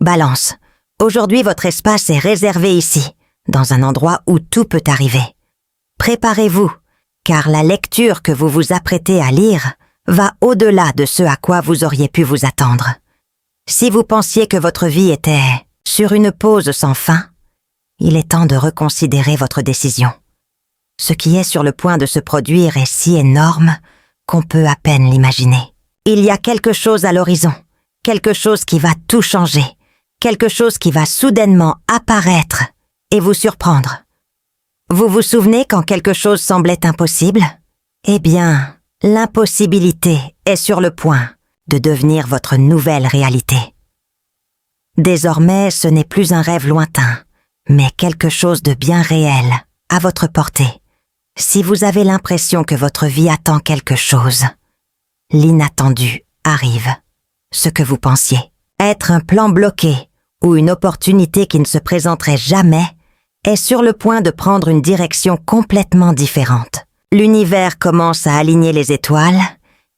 Balance. Aujourd'hui, votre espace est réservé ici, dans un endroit où tout peut arriver. Préparez-vous, car la lecture que vous vous apprêtez à lire va au-delà de ce à quoi vous auriez pu vous attendre. Si vous pensiez que votre vie était sur une pause sans fin, il est temps de reconsidérer votre décision. Ce qui est sur le point de se produire est si énorme qu'on peut à peine l'imaginer. Il y a quelque chose à l'horizon, quelque chose qui va tout changer, quelque chose qui va soudainement apparaître et vous surprendre. Vous vous souvenez quand quelque chose semblait impossible? Eh bien, l'impossibilité est sur le point de devenir votre nouvelle réalité. Désormais, ce n'est plus un rêve lointain, mais quelque chose de bien réel, à votre portée. Si vous avez l'impression que votre vie attend quelque chose, l'inattendu arrive. Ce que vous pensiez être un plan bloqué ou une opportunité qui ne se présenterait jamais est sur le point de prendre une direction complètement différente. L'univers commence à aligner les étoiles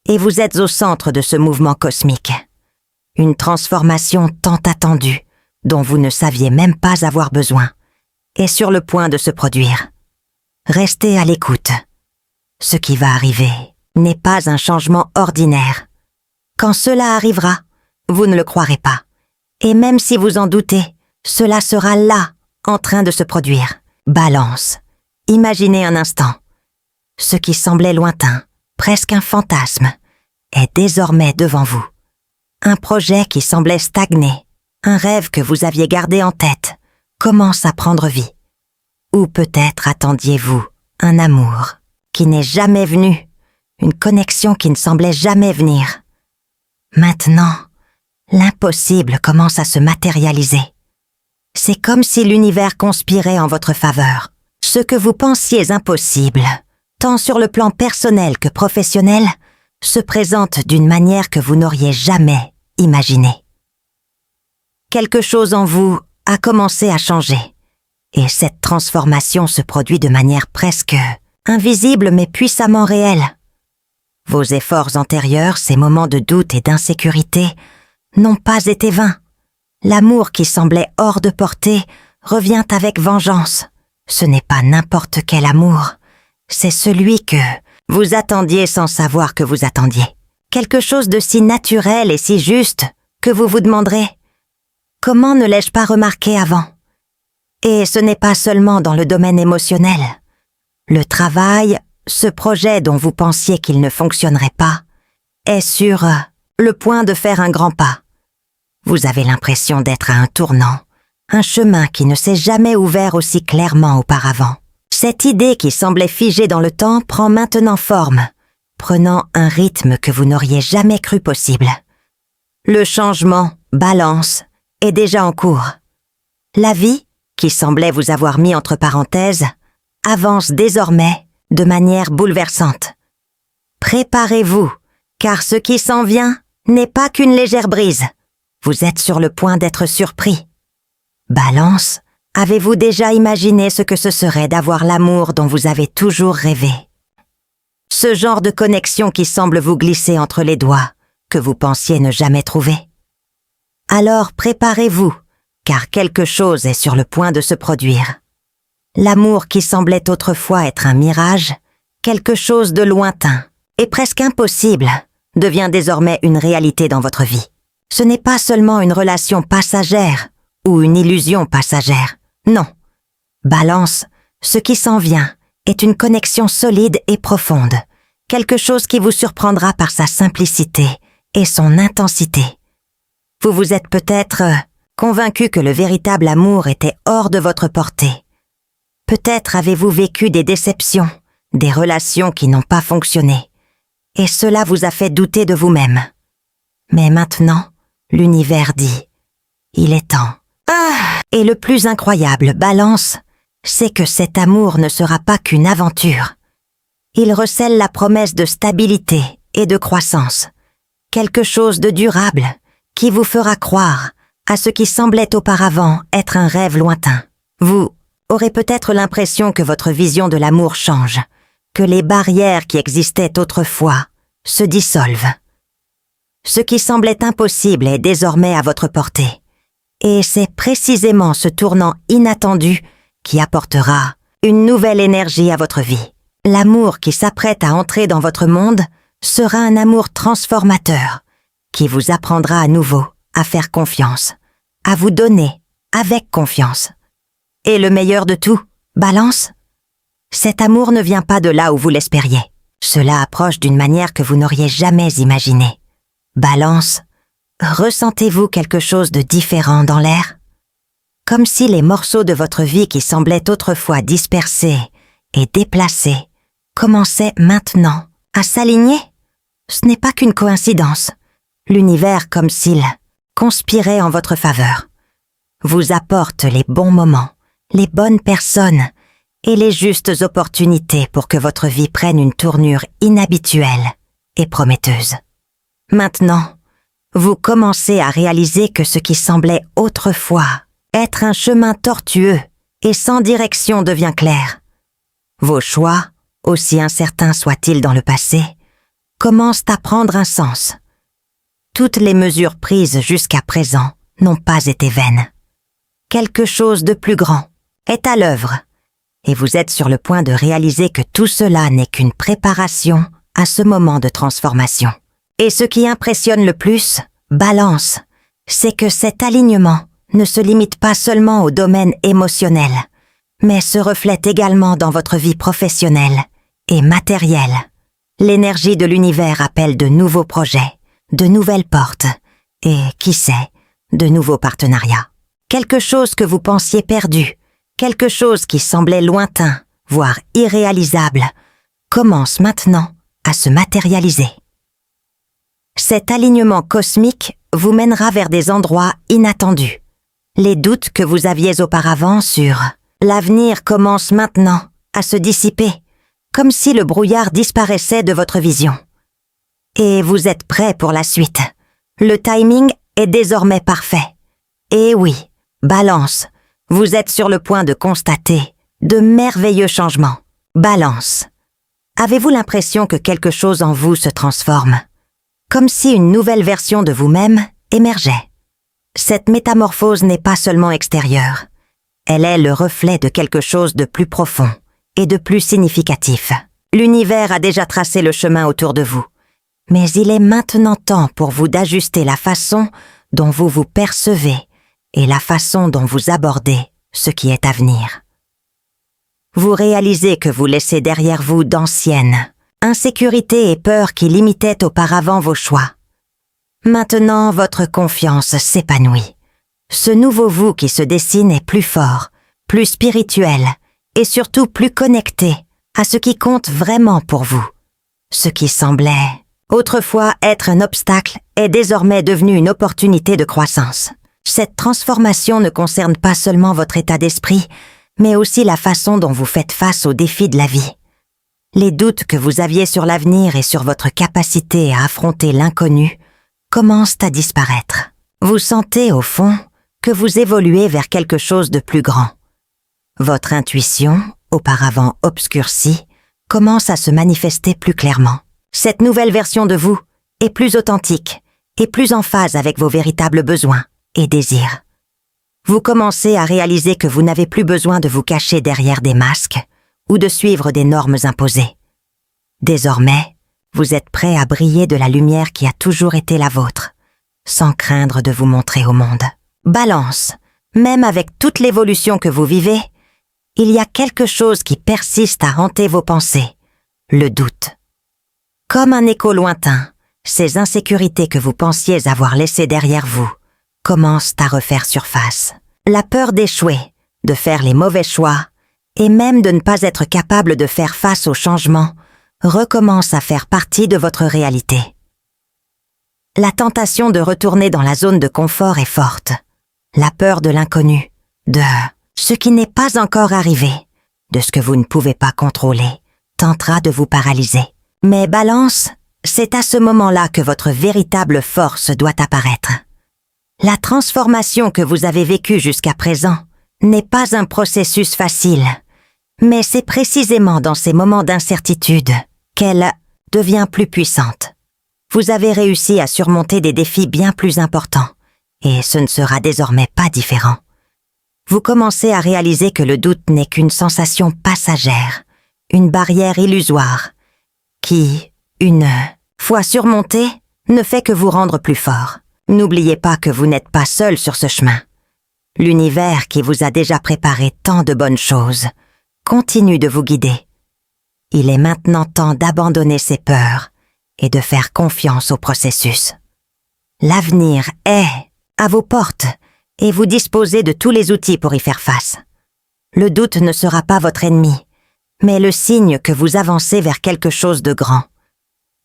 et vous êtes au centre de ce mouvement cosmique. Une transformation tant attendue, dont vous ne saviez même pas avoir besoin, est sur le point de se produire. Restez à l'écoute. Ce qui va arriver n'est pas un changement ordinaire. Quand cela arrivera, vous ne le croirez pas. Et même si vous en doutez, cela sera là, en train de se produire. Balance. Imaginez un instant. Ce qui semblait lointain, presque un fantasme, est désormais devant vous. Un projet qui semblait stagner, un rêve que vous aviez gardé en tête, commence à prendre vie. Ou peut-être attendiez-vous un amour qui n'est jamais venu, une connexion qui ne semblait jamais venir. Maintenant, l'impossible commence à se matérialiser. C'est comme si l'univers conspirait en votre faveur. Ce que vous pensiez impossible, tant sur le plan personnel que professionnel, se présente d'une manière que vous n'auriez jamais imaginée. Quelque chose en vous a commencé à changer, et cette transformation se produit de manière presque invisible mais puissamment réelle. Vos efforts antérieurs, ces moments de doute et d'insécurité, n'ont pas été vains. L'amour qui semblait hors de portée revient avec vengeance. Ce n'est pas n'importe quel amour, c'est celui que vous attendiez sans savoir que vous attendiez. Quelque chose de si naturel et si juste que vous vous demanderez « Comment ne l'ai-je pas remarqué avant ?» Et ce n'est pas seulement dans le domaine émotionnel. Le travail, ce projet dont vous pensiez qu'il ne fonctionnerait pas, est sur le point de faire un grand pas. Vous avez l'impression d'être à un tournant, un chemin qui ne s'est jamais ouvert aussi clairement auparavant. Cette idée qui semblait figée dans le temps prend maintenant forme, prenant un rythme que vous n'auriez jamais cru possible. Le changement, balance, est déjà en cours. La vie, qui semblait vous avoir mis entre parenthèses, avance désormais de manière bouleversante. Préparez-vous, car ce qui s'en vient n'est pas qu'une légère brise. Vous êtes sur le point d'être surpris. Balance, avez-vous déjà imaginé ce que ce serait d'avoir l'amour dont vous avez toujours rêvé? Ce genre de connexion qui semble vous glisser entre les doigts, que vous pensiez ne jamais trouver. Alors préparez-vous, car quelque chose est sur le point de se produire. L'amour qui semblait autrefois être un mirage, quelque chose de lointain et presque impossible, devient désormais une réalité dans votre vie. Ce n'est pas seulement une relation passagère ou une illusion passagère, non. Balance, ce qui s'en vient, est une connexion solide et profonde, quelque chose qui vous surprendra par sa simplicité et son intensité. Vous vous êtes peut-être convaincu que le véritable amour était hors de votre portée. Peut-être avez-vous vécu des déceptions, des relations qui n'ont pas fonctionné, et cela vous a fait douter de vous-même. Mais maintenant, l'univers dit « Il est temps ». Et le plus incroyable, Balance, c'est que cet amour ne sera pas qu'une aventure. Il recèle la promesse de stabilité et de croissance, quelque chose de durable qui vous fera croire à ce qui semblait auparavant être un rêve lointain. Vous aurez peut-être l'impression que votre vision de l'amour change, que les barrières qui existaient autrefois se dissolvent. Ce qui semblait impossible est désormais à votre portée. Et c'est précisément ce tournant inattendu qui apportera une nouvelle énergie à votre vie. L'amour qui s'apprête à entrer dans votre monde sera un amour transformateur qui vous apprendra à nouveau à faire confiance, à vous donner avec confiance. Et le meilleur de tout, Balance, cet amour ne vient pas de là où vous l'espériez. Cela approche d'une manière que vous n'auriez jamais imaginée. Balance, ressentez-vous quelque chose de différent dans l'air? Comme si les morceaux de votre vie qui semblaient autrefois dispersés et déplacés commençaient maintenant à s'aligner? Ce n'est pas qu'une coïncidence. L'univers, comme s'il conspirait en votre faveur, vous apporte les bons moments, les bonnes personnes et les justes opportunités pour que votre vie prenne une tournure inhabituelle et prometteuse. Maintenant, vous commencez à réaliser que ce qui semblait autrefois être un chemin tortueux et sans direction devient clair. Vos choix, aussi incertains soient-ils dans le passé, commencent à prendre un sens. Toutes les mesures prises jusqu'à présent n'ont pas été vaines. Quelque chose de plus grand est à l'œuvre, et vous êtes sur le point de réaliser que tout cela n'est qu'une préparation à ce moment de transformation. Et ce qui impressionne le plus, Balance, c'est que cet alignement ne se limite pas seulement au domaine émotionnel, mais se reflète également dans votre vie professionnelle et matérielle. L'énergie de l'univers appelle de nouveaux projets, de nouvelles portes et, qui sait, de nouveaux partenariats. Quelque chose que vous pensiez perdu, quelque chose qui semblait lointain, voire irréalisable, commence maintenant à se matérialiser. Cet alignement cosmique vous mènera vers des endroits inattendus. Les doutes que vous aviez auparavant sur l'avenir commencent maintenant à se dissiper, comme si le brouillard disparaissait de votre vision. Et vous êtes prêt pour la suite. Le timing est désormais parfait. Et oui, Balance, vous êtes sur le point de constater de merveilleux changements. Balance. Avez-vous l'impression que quelque chose en vous se transforme? Comme si une nouvelle version de vous-même émergeait. Cette métamorphose n'est pas seulement extérieure. Elle est le reflet de quelque chose de plus profond et de plus significatif. L'univers a déjà tracé le chemin autour de vous. Mais il est maintenant temps pour vous d'ajuster la façon dont vous vous percevez et la façon dont vous abordez ce qui est à venir. Vous réalisez que vous laissez derrière vous d'anciennes insécurités et peurs qui limitaient auparavant vos choix. Maintenant, votre confiance s'épanouit. Ce nouveau vous qui se dessine est plus fort, plus spirituel et surtout plus connecté à ce qui compte vraiment pour vous. Ce qui semblait autrefois être un obstacle est désormais devenu une opportunité de croissance. Cette transformation ne concerne pas seulement votre état d'esprit, mais aussi la façon dont vous faites face aux défis de la vie. Les doutes que vous aviez sur l'avenir et sur votre capacité à affronter l'inconnu commencent à disparaître. Vous sentez, au fond, que vous évoluez vers quelque chose de plus grand. Votre intuition, auparavant obscurcie, commence à se manifester plus clairement. Cette nouvelle version de vous est plus authentique et plus en phase avec vos véritables besoins et désirs. Vous commencez à réaliser que vous n'avez plus besoin de vous cacher derrière des masques ou de suivre des normes imposées. Désormais, vous êtes prêt à briller de la lumière qui a toujours été la vôtre, sans craindre de vous montrer au monde. Balance, même avec toute l'évolution que vous vivez, il y a quelque chose qui persiste à hanter vos pensées, le doute. Comme un écho lointain, ces insécurités que vous pensiez avoir laissées derrière vous commencent à refaire surface. La peur d'échouer, de faire les mauvais choix, et même de ne pas être capable de faire face aux changements, recommence à faire partie de votre réalité. La tentation de retourner dans la zone de confort est forte. La peur de l'inconnu, de ce qui n'est pas encore arrivé, de ce que vous ne pouvez pas contrôler, tentera de vous paralyser. Mais Balance, c'est à ce moment-là que votre véritable force doit apparaître. La transformation que vous avez vécue jusqu'à présent n'est pas un processus facile, mais c'est précisément dans ces moments d'incertitude qu'elle devient plus puissante. Vous avez réussi à surmonter des défis bien plus importants, et ce ne sera désormais pas différent. Vous commencez à réaliser que le doute n'est qu'une sensation passagère, une barrière illusoire, qui, une fois surmontée, ne fait que vous rendre plus fort. N'oubliez pas que vous n'êtes pas seul sur ce chemin. L'univers qui vous a déjà préparé tant de bonnes choses continue de vous guider. Il est maintenant temps d'abandonner ses peurs et de faire confiance au processus. L'avenir est à vos portes et vous disposez de tous les outils pour y faire face. Le doute ne sera pas votre ennemi, mais le signe que vous avancez vers quelque chose de grand.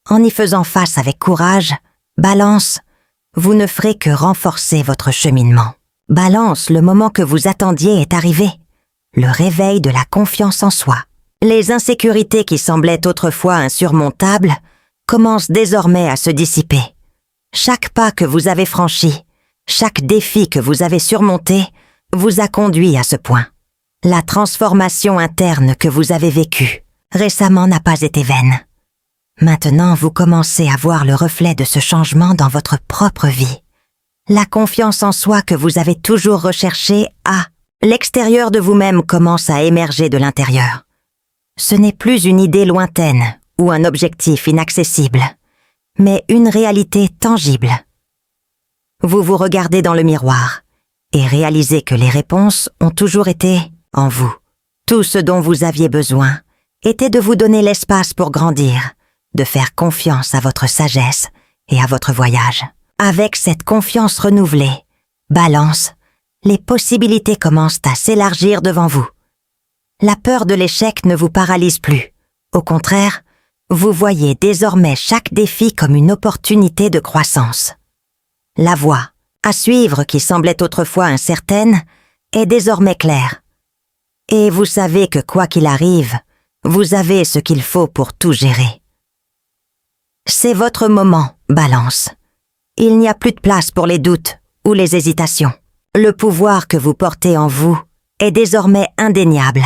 En y faisant face avec courage, Balance, vous ne ferez que renforcer votre cheminement. Balance, le moment que vous attendiez est arrivé. Le réveil de la confiance en soi. Les insécurités qui semblaient autrefois insurmontables commencent désormais à se dissiper. Chaque pas que vous avez franchi, chaque défi que vous avez surmonté, vous a conduit à ce point. La transformation interne que vous avez vécue récemment n'a pas été vaine. Maintenant, vous commencez à voir le reflet de ce changement dans votre propre vie. La confiance en soi que vous avez toujours recherchée à l'extérieur de vous-même commence à émerger de l'intérieur. Ce n'est plus une idée lointaine ou un objectif inaccessible, mais une réalité tangible. Vous vous regardez dans le miroir et réalisez que les réponses ont toujours été en vous. Tout ce dont vous aviez besoin était de vous donner l'espace pour grandir, de faire confiance à votre sagesse et à votre voyage. Avec cette confiance renouvelée, Balance, les possibilités commencent à s'élargir devant vous. La peur de l'échec ne vous paralyse plus. Au contraire, vous voyez désormais chaque défi comme une opportunité de croissance. La voie à suivre qui semblait autrefois incertaine est désormais claire. Et vous savez que quoi qu'il arrive, vous avez ce qu'il faut pour tout gérer. C'est votre moment, Balance. Il n'y a plus de place pour les doutes ou les hésitations. Le pouvoir que vous portez en vous est désormais indéniable,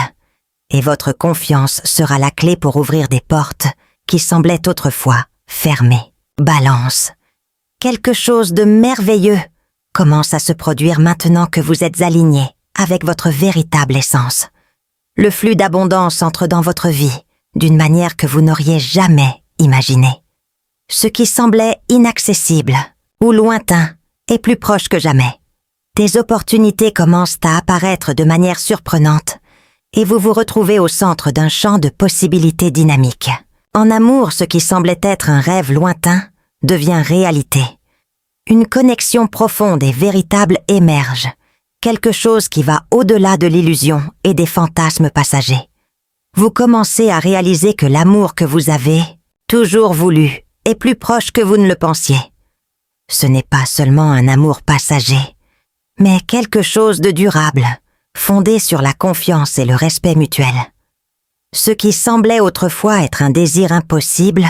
et votre confiance sera la clé pour ouvrir des portes qui semblaient autrefois fermées. Balance. Quelque chose de merveilleux commence à se produire maintenant que vous êtes aligné avec votre véritable essence. Le flux d'abondance entre dans votre vie d'une manière que vous n'auriez jamais imaginée. Ce qui semblait inaccessible ou lointain est plus proche que jamais. Des opportunités commencent à apparaître de manière surprenante et vous vous retrouvez au centre d'un champ de possibilités dynamiques. En amour, ce qui semblait être un rêve lointain devient réalité. Une connexion profonde et véritable émerge, quelque chose qui va au-delà de l'illusion et des fantasmes passagers. Vous commencez à réaliser que l'amour que vous avez toujours voulu est plus proche que vous ne le pensiez. Ce n'est pas seulement un amour passager, mais quelque chose de durable, fondé sur la confiance et le respect mutuel. Ce qui semblait autrefois être un désir impossible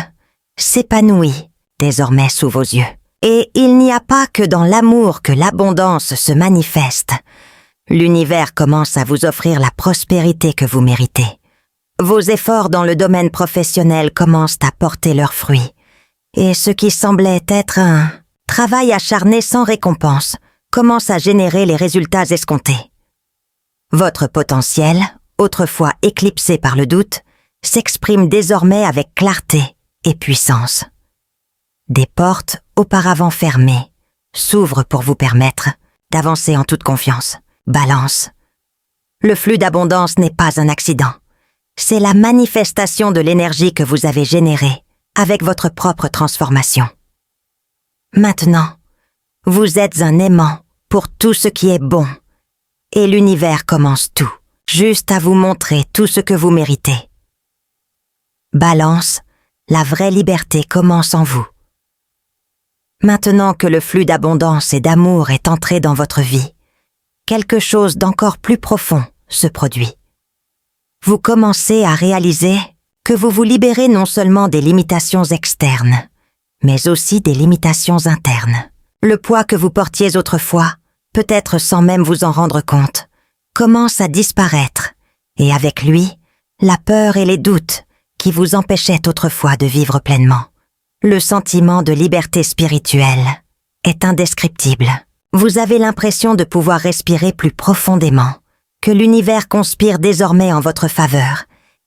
s'épanouit désormais sous vos yeux. Et il n'y a pas que dans l'amour que l'abondance se manifeste. L'univers commence à vous offrir la prospérité que vous méritez. Vos efforts dans le domaine professionnel commencent à porter leurs fruits. Et ce qui semblait être un travail acharné sans récompense commence à générer les résultats escomptés. Votre potentiel, autrefois éclipsé par le doute, s'exprime désormais avec clarté et puissance. Des portes auparavant fermées s'ouvrent pour vous permettre d'avancer en toute confiance. Balance. Le flux d'abondance n'est pas un accident. C'est la manifestation de l'énergie que vous avez générée avec votre propre transformation. Maintenant, vous êtes un aimant pour tout ce qui est bon, et l'univers commence tout, juste à vous montrer tout ce que vous méritez. Balance, la vraie liberté commence en vous. Maintenant que le flux d'abondance et d'amour est entré dans votre vie, quelque chose d'encore plus profond se produit. Vous commencez à réaliser que vous vous libérez non seulement des limitations externes, mais aussi des limitations internes. Le poids que vous portiez autrefois, peut-être sans même vous en rendre compte, commence à disparaître, et avec lui, la peur et les doutes qui vous empêchaient autrefois de vivre pleinement. Le sentiment de liberté spirituelle est indescriptible. Vous avez l'impression de pouvoir respirer plus profondément, que l'univers conspire désormais en votre faveur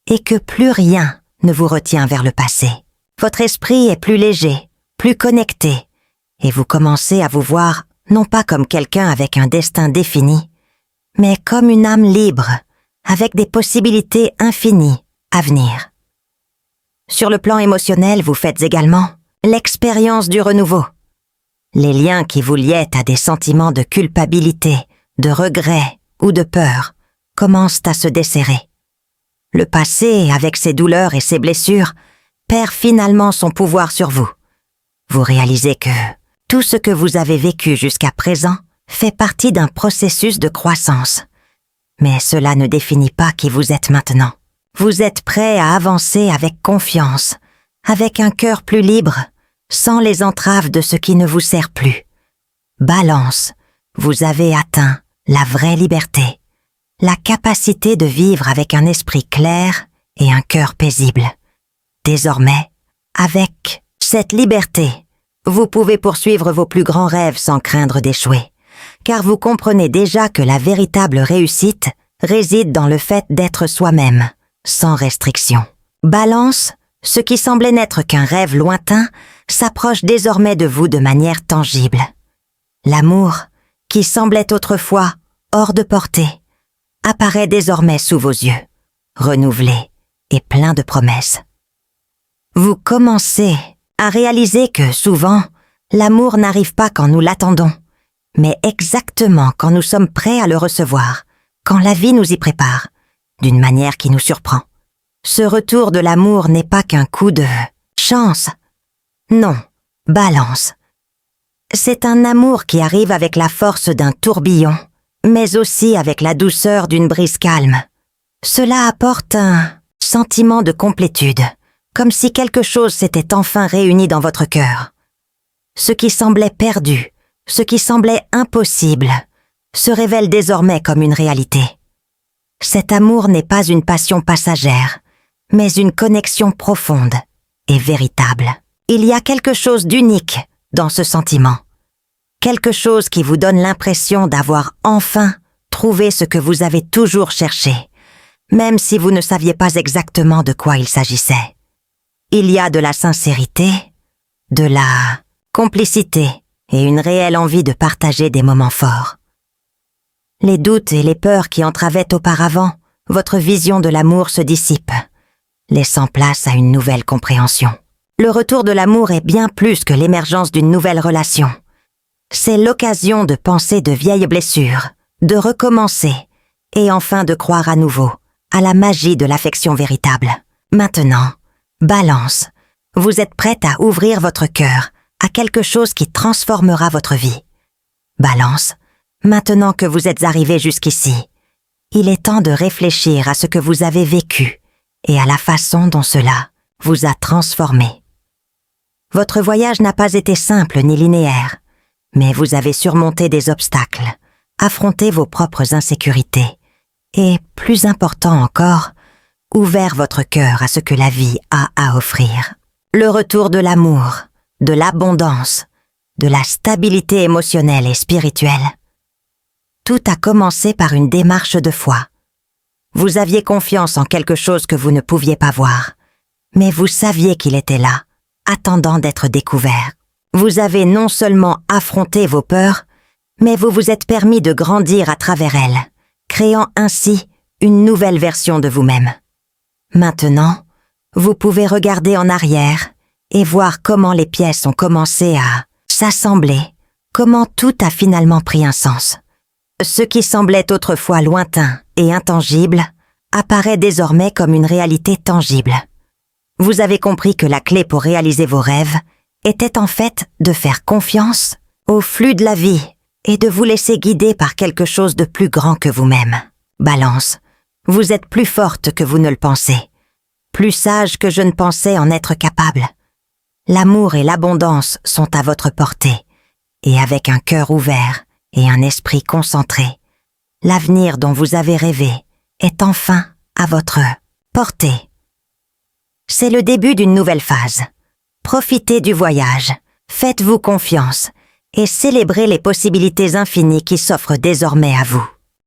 et que plus rien ne vous retient vers le passé. Votre esprit est plus léger, plus connecté, et vous commencez à vous voir non pas comme quelqu'un avec un destin défini, mais comme une âme libre, avec des possibilités infinies à venir. Sur le plan émotionnel, vous faites également l'expérience du renouveau. Les liens qui vous liaient à des sentiments de culpabilité, de regret ou de peur commencent à se desserrer. Le passé, avec ses douleurs et ses blessures, perd finalement son pouvoir sur vous. Vous réalisez que tout ce que vous avez vécu jusqu'à présent fait partie d'un processus de croissance. Mais cela ne définit pas qui vous êtes maintenant. Vous êtes prêt à avancer avec confiance, avec un cœur plus libre, sans les entraves de ce qui ne vous sert plus. Balance, vous avez atteint la vraie liberté, la capacité de vivre avec un esprit clair et un cœur paisible. Désormais, avec cette liberté, vous pouvez poursuivre vos plus grands rêves sans craindre d'échouer, car vous comprenez déjà que la véritable réussite réside dans le fait d'être soi-même, sans restriction. Balance, ce qui semblait n'être qu'un rêve lointain, s'approche désormais de vous de manière tangible. L'amour, qui semblait autrefois hors de portée, apparaît désormais sous vos yeux, renouvelé et plein de promesses. Vous commencez à réaliser que souvent, l'amour n'arrive pas quand nous l'attendons, mais exactement quand nous sommes prêts à le recevoir, quand la vie nous y prépare, d'une manière qui nous surprend. Ce retour de l'amour n'est pas qu'un coup de chance. Non, balance. C'est un amour qui arrive avec la force d'un tourbillon, mais aussi avec la douceur d'une brise calme. Cela apporte un sentiment de complétude, comme si quelque chose s'était enfin réuni dans votre cœur. Ce qui semblait perdu, ce qui semblait impossible, se révèle désormais comme une réalité. Cet amour n'est pas une passion passagère, mais une connexion profonde et véritable. Il y a quelque chose d'unique dans ce sentiment. Quelque chose qui vous donne l'impression d'avoir enfin trouvé ce que vous avez toujours cherché, même si vous ne saviez pas exactement de quoi il s'agissait. Il y a de la sincérité, de la complicité et une réelle envie de partager des moments forts. Les doutes et les peurs qui entravaient auparavant votre vision de l'amour se dissipent, laissant place à une nouvelle compréhension. Le retour de l'amour est bien plus que l'émergence d'une nouvelle relation. C'est l'occasion de penser de vieilles blessures, de recommencer et enfin de croire à nouveau à la magie de l'affection véritable. Maintenant, balance, vous êtes prête à ouvrir votre cœur à quelque chose qui transformera votre vie. Balance, maintenant que vous êtes arrivé jusqu'ici, il est temps de réfléchir à ce que vous avez vécu et à la façon dont cela vous a transformé. Votre voyage n'a pas été simple ni linéaire, mais vous avez surmonté des obstacles, affronté vos propres insécurités et, plus important encore, ouvert votre cœur à ce que la vie a à offrir. Le retour de l'amour, de l'abondance, de la stabilité émotionnelle et spirituelle. Tout a commencé par une démarche de foi. Vous aviez confiance en quelque chose que vous ne pouviez pas voir, mais vous saviez qu'il était là, attendant d'être découvert. Vous avez non seulement affronté vos peurs, mais vous vous êtes permis de grandir à travers elles, créant ainsi une nouvelle version de vous-même. Maintenant, vous pouvez regarder en arrière et voir comment les pièces ont commencé à s'assembler, comment tout a finalement pris un sens. Ce qui semblait autrefois lointain et intangible apparaît désormais comme une réalité tangible. Vous avez compris que la clé pour réaliser vos rêves était en fait de faire confiance au flux de la vie et de vous laisser guider par quelque chose de plus grand que vous-même. Balance, vous êtes plus forte que vous ne le pensez, plus sage que je ne pensais en être capable. L'amour et l'abondance sont à votre portée, et avec un cœur ouvert et un esprit concentré, l'avenir dont vous avez rêvé est enfin à votre portée. C'est le début d'une nouvelle phase. Profitez du voyage, faites-vous confiance et célébrez les possibilités infinies qui s'offrent désormais à vous.